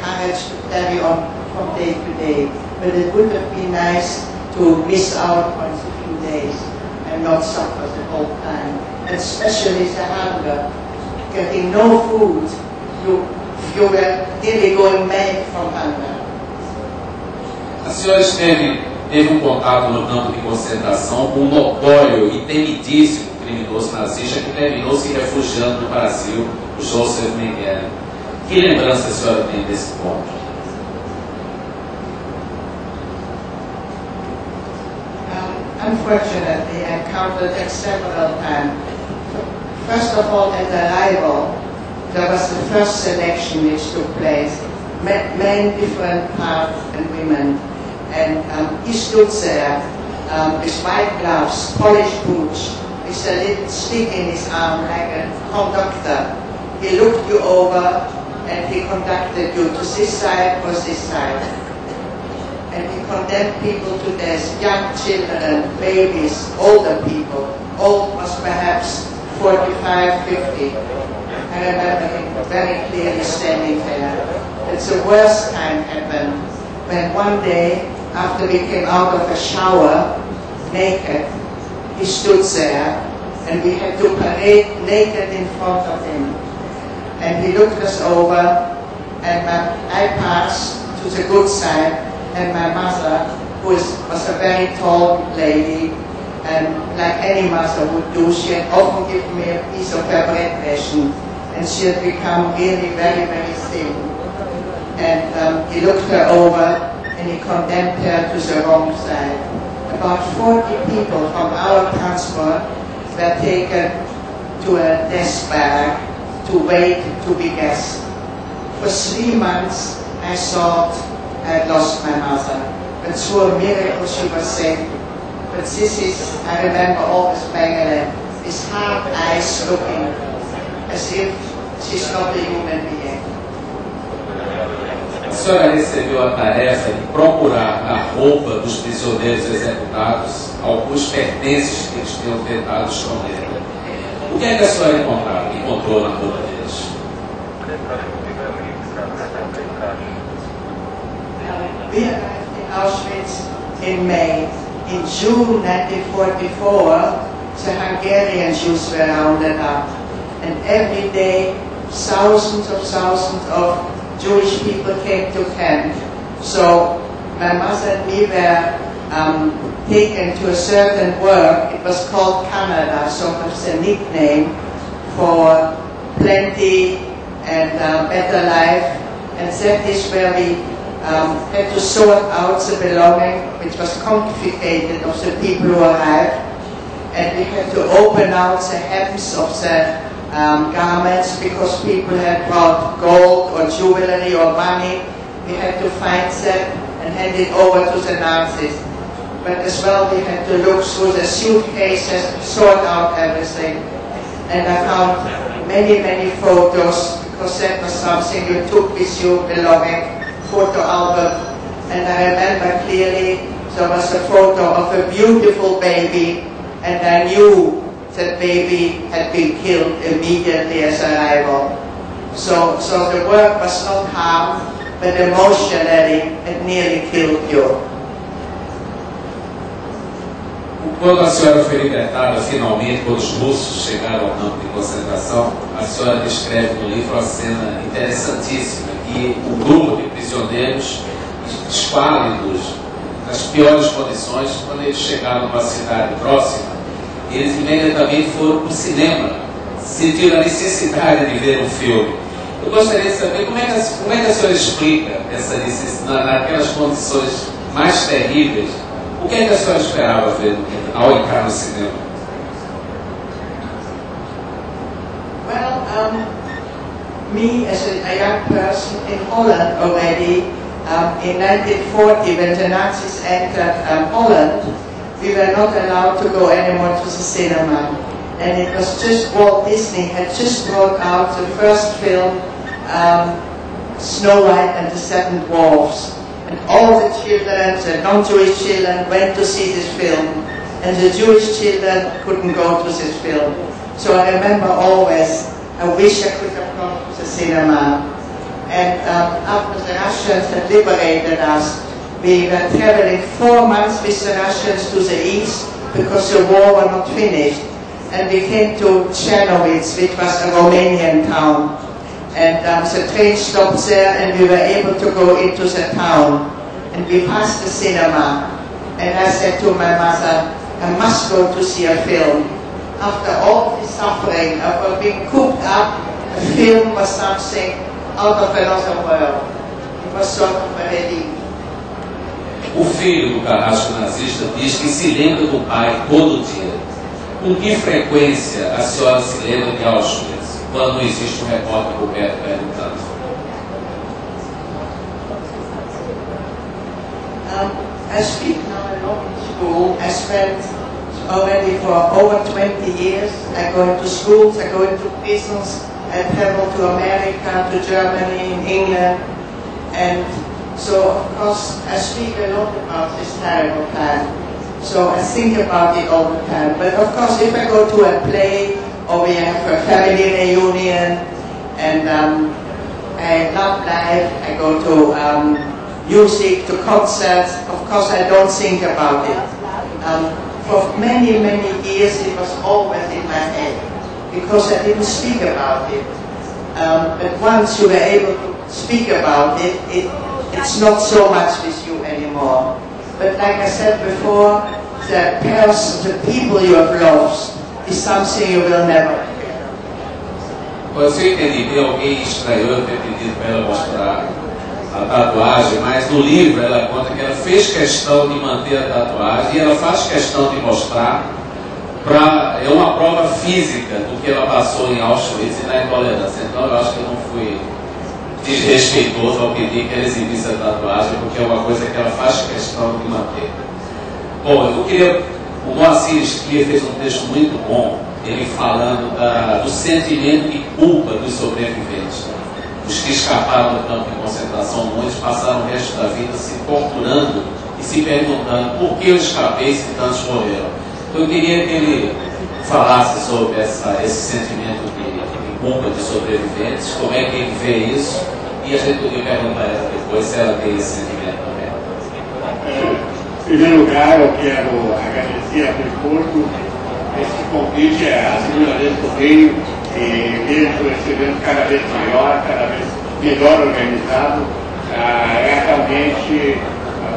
courage to carry on from day to day. But it would have been nice to miss out on a few days and not suffer the whole time. And especially the hunger, getting no food, you were nearly going mad from hunger. A senhora teve um contato no campo de concentração com um notório e temidíssimo criminoso nazista que terminou se refugiando no Brasil, o Joseph Mengele. Que lembrança a senhora tem desse ponto? Unfortunately, I encountered it several times. First of all, at arrival, there was the first selection which took place. Men, different parts and women. And he stood there with white gloves, polished boots, with a little stick in his arm like a conductor. He looked you over and he conducted you to this side or this side. And he condemned people to death, young children, babies, older people. Old was perhaps 45, 50. I remember him very clearly standing there. It's the worst time happened when one day, after we came out of a shower, naked, he stood there and we had to parade naked in front of him. And he looked us over and I passed to the good side and my mother, who was a very tall lady, and like any mother would do, she had often given me a piece of her bread ration and she had become really very, very thin. And he looked her over and he condemned her to the wrong side. About 40 people from our transport were taken to a death barrack to wait to be gassed. For 3 months I thought I had lost my mother, but through a miracle she was saved. But this is, I remember always Mengele, his hard eyes looking as if she's not a human being. A senhora recebeu a tarefa de procurar a roupa dos prisioneiros executados, alguns pertences que eles tinham tentado esconder. O que é que a senhora encontrou na roupa deles? We arrived in Auschwitz in May. In June 1944, the Hungarian Jews were rounded up. And every day, thousands of Jewish people came to camp. So my mother and me were taken to a certain work. It was called Canada, sort of the nickname for plenty and better life. And that is where we had to sort out the belonging, which was confiscated of the people who arrived. And we had to open out the hems of the garments because people had brought gold or jewelry or money. We had to find them and hand it over to the Nazis. But as well we had to look through the suitcases, sort out everything. And I found many photos because that was something you took with you belonging, photo album. And I remember clearly there was a photo of a beautiful baby and I knew that baby had been killed immediately as arrival. So the work was not harm, but emotionally it nearly killed you. Quando a senhora foi libertada, finalmente, quando os russos chegaram ao campo de concentração, a senhora descreve no livro uma cena interessantíssima, que o grupo de prisioneiros esquálidos, nas piores condições, quando eles chegaram numa cidade próxima, eles imediatamente foram para o cinema, sentiram a necessidade de ver um filme. Eu gostaria de saber como é que a senhora explica essa necessidade, naquelas condições mais terríveis, o que é que a senhora esperava ver ao entrar no cinema? Well, me as a young person in Holland already, in 1940 when the Nazis entered Holland, we were not allowed to go anymore to the cinema. And it was just Walt Disney had just brought out the first film, Snow White and the Seven Dwarfs. And all the children, the non-Jewish children, went to see this film. And the Jewish children couldn't go to this film. So I remember always, I wish I could have gone to the cinema. And after the Russians had liberated us, we were traveling 4 months with the Russians to the east because the war was not finished. And we came to Chernovitz, which was a Romanian town. And the train stopped there and we were able to go into the town. And we passed the cinema. And I said to my mother, I must go to see a film. After all the suffering of being cooped up, a film was something out of another world. It was sort of a relief. O filho do carrasco nazista diz que se lembra do pai todo dia. Com que frequência a senhora se lembra de Auschwitz, quando não existe um repórter coberto perguntando? I speak now a lot in school. I spent already for over 20 years. I go into schools, I go into prisons, I travel to America, to Germany, in England, and so of course I speak a lot about this terrible time. So I think about it all the time. But of course if I go to a play or we have a family reunion and I love life, I go to music, to concerts, of course I don't think about it. For many, many years it was always in my head because I didn't speak about it. But once you were able to speak about it, it's not so much with you anymore. But like I said before, the person, the people you have lost is something you will never forget. Pois eu entendi que alguém estranhou eu ter pedido para ela mostrar a tatuagem, mas no livro ela conta que ela fez questão de manter a tatuagem e ela faz questão de mostrar é uma prova física do que ela passou em Auschwitz e na intolerância. Então eu acho que eu não fui desrespeitoso ao pedir que ela exibisse a tatuagem, porque é uma coisa que ela faz questão de manter. Bom, eu queria... O Moacir Sclier fez um texto muito bom, ele falando do sentimento de culpa dos sobreviventes. Os que escaparam do campo de concentração, muitos passaram o resto da vida se torturando e se perguntando por que eu escapei se tantos morreram. Então eu queria que ele falasse sobre esse sentimento de culpa de sobreviventes, como é que ele vê isso, e a gente podia perguntar a ela depois se ela tem esse sentimento também. Em primeiro lugar, eu quero agradecer a Porto esse convite, é a segunda vez que eu venho e vejo esse evento cada vez maior, cada vez melhor organizado. É realmente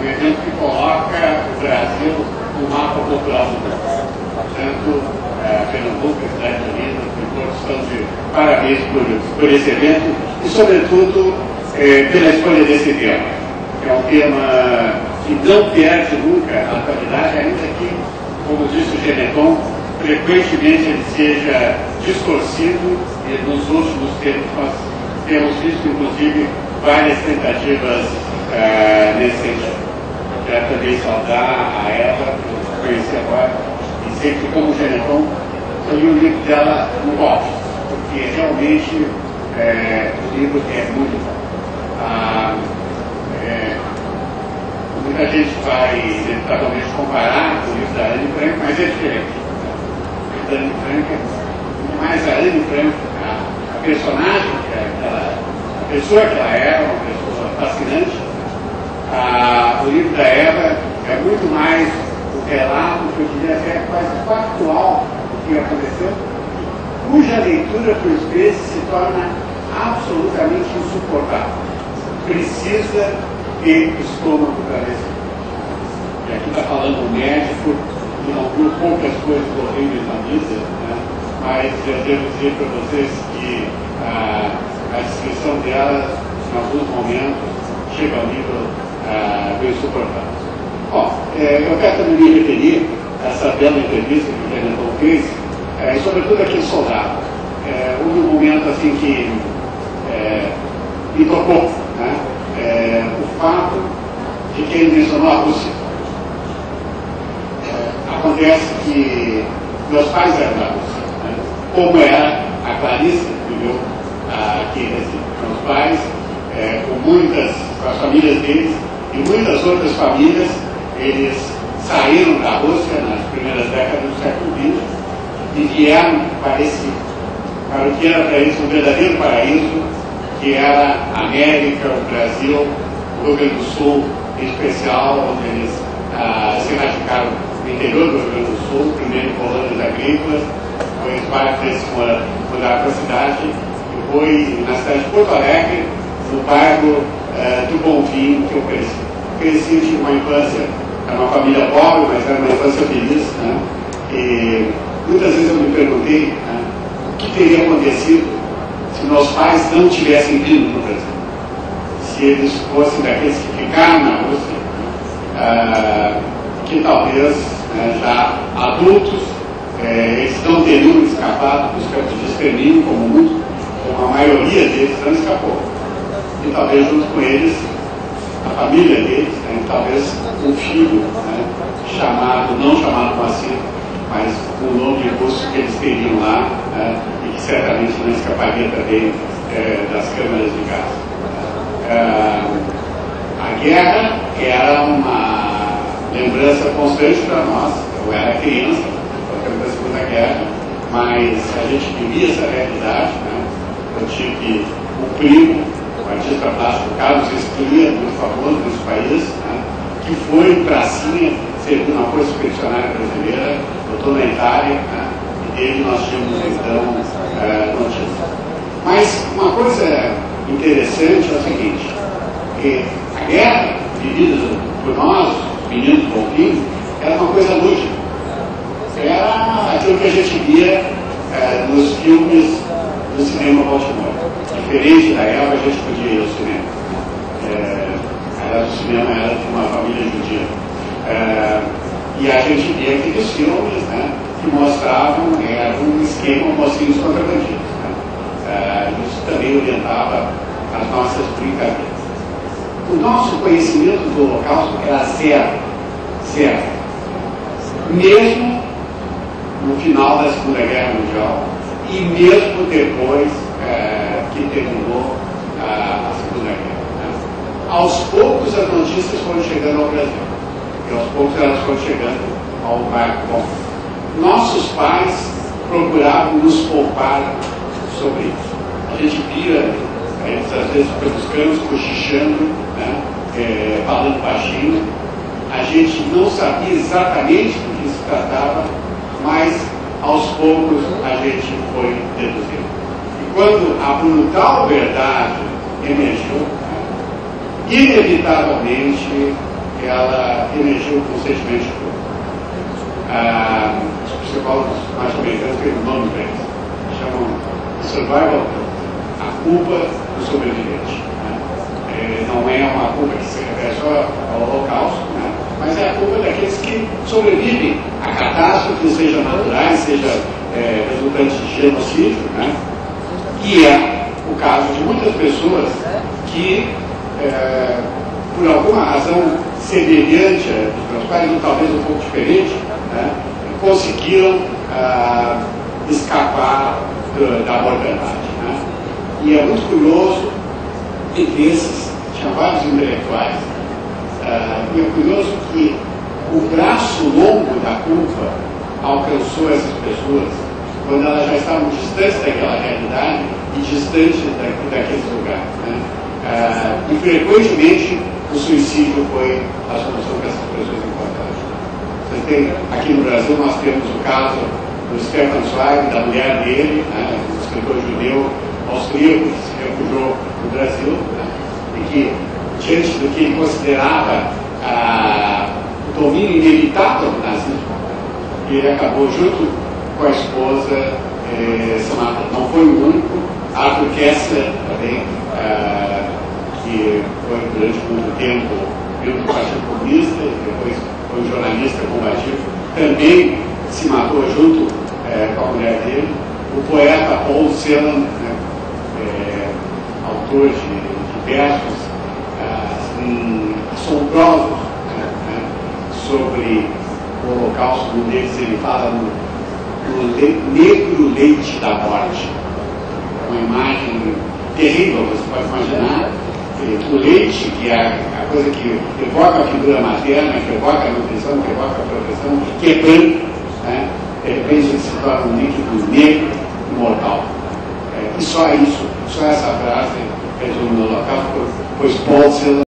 um evento que coloca o Brasil no mapa cultural do mundo. Portanto, Pernambuco, Cidade Unida, Porto estão de parabéns por esse evento e, sobretudo, pela escolha desse tema. É um tema que não perde nunca a atualidade, ainda que, como disse o Geneton, frequentemente ele seja distorcido e nos últimos tempos nós temos visto, inclusive, várias tentativas nesse sentido. Quero também saudar a Eva, que eu conheci agora, e sei que, como o Geneton, eu li o livro dela no golpe, porque realmente o livro é muito bom. Muita gente vai inevitavelmente comparar com o livro da Anne Frank, mas é diferente. O livro da Anne Frank é mais a Anne Frank, a personagem, a pessoa que ela é, uma pessoa fascinante. O livro da Eva é muito mais o relato, que eu diria até quase factual do que aconteceu, cuja leitura, por vezes, se torna absolutamente insuportável. Precisa ter estômago para ler. E aqui está falando um médico que não viu poucas coisas horríveis na vida, né? Mas eu devo dizer para vocês que a descrição dela, em alguns momentos, chega ao nível do insuportável. Bom, eu quero também me referir a essa bela entrevista que o Fernando fez, sobretudo aquele soldado. Houve um momento assim que me tocou, né? O fato de que ele mencionou a Rússia. Acontece que meus pais eram da Rússia, né? Como era a Clarissa, que viveu aqui em Recife. Meus pais, com as famílias deles e muitas outras famílias, eles saíram da Rússia nas primeiras décadas do século XX e vieram para o que era para eles um verdadeiro paraíso, que era a América, o Brasil, o Rio Grande do Sul, em especial, onde eles se radicaram no interior do Rio Grande do Sul, primeiro em colônias agrícolas, depois várias vezes mudaram para a cidade, e foi na cidade de Porto Alegre, no bairro do Bonfim, que eu cresci. Cresci, tive uma infância, era uma família pobre, mas era uma infância feliz, né? E muitas vezes eu me perguntei, né, o que teria acontecido se meus pais não tivessem vindo para o Brasil. Se eles fossem daqueles que ficaram na Rússia, que talvez já adultos, eles não teriam escapado dos campos de extermínio, como a maioria deles não escapou. E talvez junto com eles, a família deles, talvez um filho, não chamado Moacir, mas com o nome russo que eles teriam lá, e que certamente não escaparia também das câmaras de gás. A guerra era uma lembrança constante para nós. Eu era criança, na Segunda Guerra, mas a gente vivia essa realidade. Eu tive um primo, o artista plástico Carlos Esclia, muito famoso nesse país, que foi em pracinha, serviu na Força Expedicionária Brasileira, lutou na Itália, e dele nós tínhamos então notícias. Mas uma coisa interessante é o seguinte, que a guerra vivida por nós, meninos do Bonfim, era uma coisa lúdica. Era aquilo que a gente via nos filmes do cinema Baltimore. Diferente da época, a gente podia ir ao cinema. O cinema era de uma família judia. E a gente via aqueles filmes, que mostravam, era um esquema mocinhos contra bandidos. Isso também orientava as nossas brincadeiras. O nosso conhecimento do Holocausto era zero. Mesmo no final da Segunda Guerra Mundial e mesmo depois que terminou a Segunda Guerra. Aos poucos as notícias foram chegando ao Brasil e aos poucos elas foram chegando ao bairro bom. Nossos pais procuravam nos poupar sobre isso. A gente via eles às vezes pelos campos cochichando, falando baixinho. A gente não sabia exatamente do que se tratava, mas aos poucos a gente foi deduzindo. E quando a brutal verdade emergiu, inevitavelmente ela emergiu com um sentimento de culpa. Os psicólogos mais americanos têm um nome para isso, chamam de survival guilt, a culpa do sobrevivente. Não é uma culpa que se refere só ao Holocausto, mas é a culpa daqueles que sobrevivem a catástrofes, sejam naturais, seja resultantes de genocídio, e é o caso de muitas pessoas que, por alguma razão semelhante dos meus pais, ou talvez um pouco diferente, conseguiram escapar da mortandade. E é muito curioso, entre esses, tinha vários intelectuais, e é curioso que o braço longo da culpa alcançou essas pessoas quando elas já estavam distantes daquela realidade e distantes daqueles lugares. E frequentemente o suicídio foi a solução que essas pessoas encontraram. Aqui no Brasil nós temos o caso do Stefan Zweig, da mulher dele, um escritor judeu austríaco que se refugiou no Brasil, e que, diante do que ele considerava o domínio inevitável do nazismo, ele acabou, junto com a esposa, se matando. Não foi o único. Arthur Koestler também, que foi durante muito tempo membro do Partido Comunista, e depois foi um jornalista combativo, também se matou junto com a mulher dele. O poeta Paul Celan, autor de versos assombrosos sobre o Holocausto. Um deles ele fala no negro leite da morte. Uma imagem terrível, você pode imaginar. O leite, que é a coisa que evoca a figura materna, que evoca a nutrição, que evoca a proteção, que é branco, de repente ele se torna um líquido negro e mortal. E só isso, só essa frase resumo do Holocausto, pois pode ser